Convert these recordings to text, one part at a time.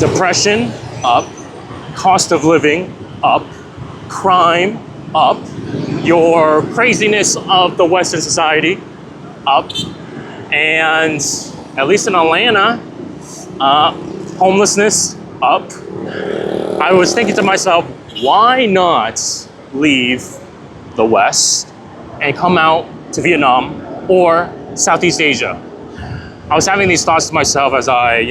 Depression, up. Cost of living, up. Crime, up. Your craziness of the Western society, up. And at least in Atlanta, homelessness, up. I was thinking to myself, why not leave the West and come out to Vietnam or Southeast Asia? I was having these thoughts to myself as I,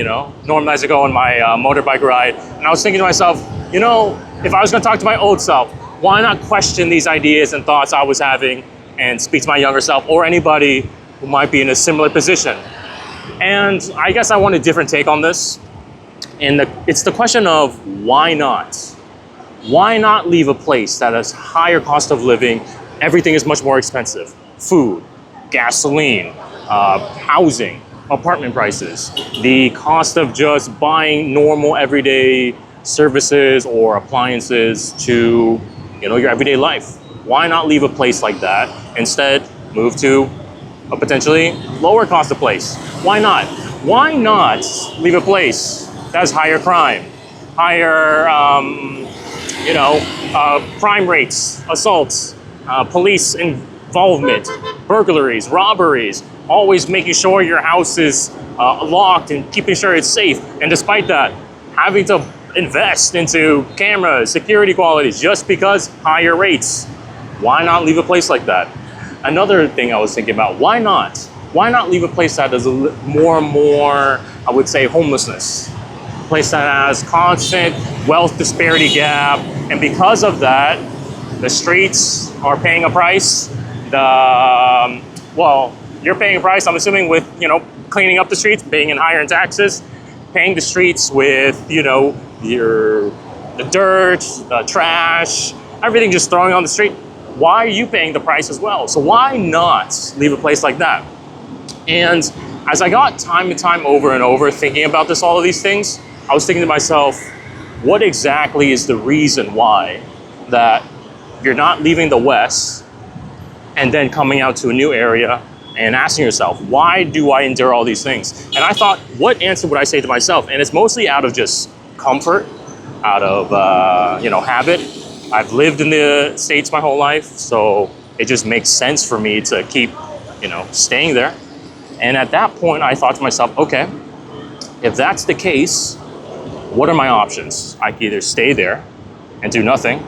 normally as I go on my motorbike ride. And I was thinking to myself, if I was gonna talk to my old self, why not question these ideas and thoughts I was having and speak to my younger self or anybody who might be in a similar position? And I guess I want a different take on this. And it's the question of why not? Why not leave a place that has higher cost of living? Everything is much more expensive. Food, gasoline, housing, apartment prices, the cost of just buying normal everyday services or appliances to your everyday life. Why not leave a place like that? Instead, move to a potentially lower cost of place. Why not? Why not leave a place that has higher crime, higher crime rates, assaults, police involvement, burglaries, robberies, always making sure your house is locked and keeping sure it's safe. And despite that, having to invest into cameras, security qualities, just because higher rates. Why not leave a place like that? Another thing I was thinking about, why not? Why not leave a place that is more and more, I would say, homelessness? A place that has constant wealth disparity gap. And because of that, the streets are paying a price. You're paying a price, I'm assuming, with, cleaning up the streets, paying in higher in taxes, paying the streets with, the dirt, the trash, everything just throwing on the street. Why are you paying the price as well? So why not leave a place like that? And as I got time and time over and over thinking about all of these things, I was thinking to myself, what exactly is the reason why that you're not leaving the West and then coming out to a new area and asking yourself, why do I endure all these things? And I thought, what answer would I say to myself? And it's mostly out of just comfort, out of, habit. I've lived in the States my whole life, so it just makes sense for me to keep, staying there. And at that point, I thought to myself, okay, if that's the case, what are my options? I can either stay there and do nothing,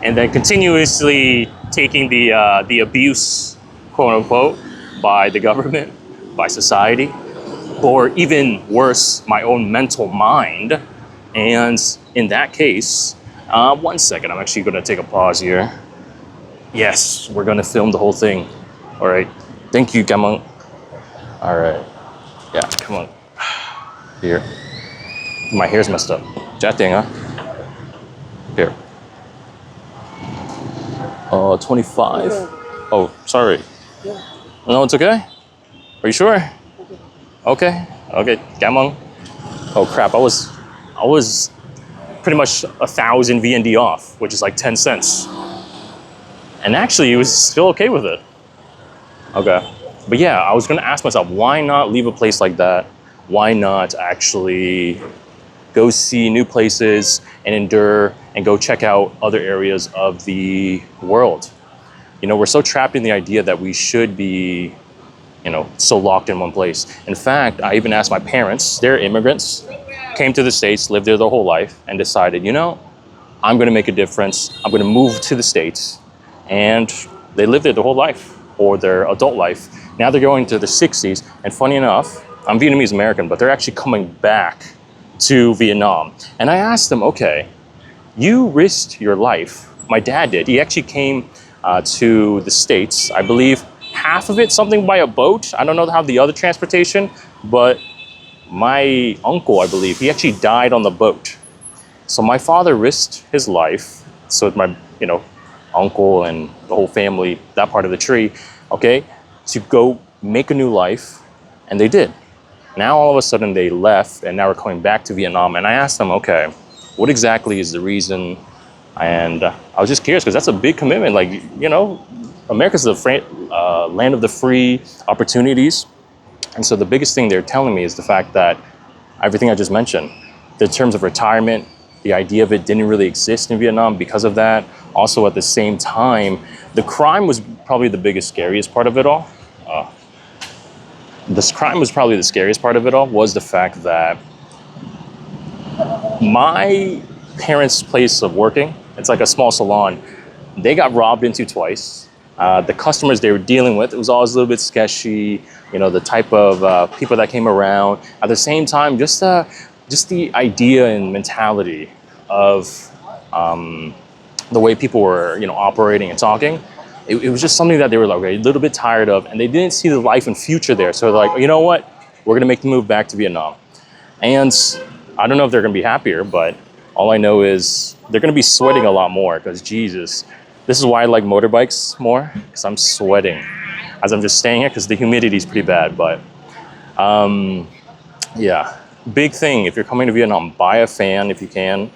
and then continuously taking the abuse, quote unquote, by the government, by society, or even worse, my own mental mind. And in that case, 1 second, I'm actually gonna take a pause here. Yes, we're gonna film the whole thing. All right, thank you, Gamong. All right, yeah, come on. Here, my hair's messed up. Jatting, huh? Here. 25. Oh, sorry. Yeah. No, it's okay? Are you sure? Okay, Gamong. Oh crap, I was pretty much 1,000 VND off, which is like 10 cents. And actually, he was still okay with it. Okay, but yeah, I was gonna ask myself, why not leave a place like that? Why not actually go see new places and endure and go check out other areas of the world? We're so trapped in the idea that we should be, so locked in one place. In fact, I even asked my parents, they're immigrants, came to the States, lived there their whole life, and decided, I'm gonna make a difference. I'm gonna move to the States. And they lived there their whole life, or their adult life. Now they're going to the 60s, and funny enough, I'm Vietnamese American, but they're actually coming back to Vietnam. And I asked them, okay, you risked your life. My dad did. He actually came to the States, I believe half of it something by a boat. I don't know how the other transportation, but my uncle, I believe, he actually died on the boat. So my father risked his life. So my, uncle and the whole family, that part of the tree, okay, to go make a new life. And they did. Now all of a sudden they left and now we're coming back to Vietnam. And I asked them, okay, what exactly is the reason? And I was just curious because that's a big commitment. Like, America's the land of the free opportunities. And so the biggest thing they're telling me is the fact that everything I just mentioned, the terms of retirement, the idea of it didn't really exist in Vietnam because of that. Also, at the same time, the crime was probably the biggest, scariest part of it all. This crime was probably the scariest part of it all, was the fact that my parents' place of working, it's like a small salon, they got robbed into twice. The customers they were dealing with, it was always a little bit sketchy, you know, the type of people that came around. At the same time, just the idea and mentality of the way people were, you know, operating and talking. It was just something that they were like a little bit tired of, and they didn't see the life and future there. So they're like, you know what, we're gonna make the move back to Vietnam. And I don't know if they're gonna be happier, but all I know is they're gonna be sweating a lot more because Jesus, this is why I like motorbikes more, because I'm sweating as I'm just staying here because the humidity is pretty bad. But yeah, big thing, if you're coming to Vietnam, buy a fan if you can.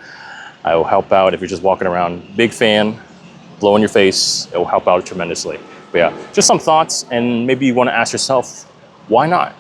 It will help out if you're just walking around. Big fan, blow in your face, it will help out tremendously. But yeah, just some thoughts, and maybe you want to ask yourself, why not?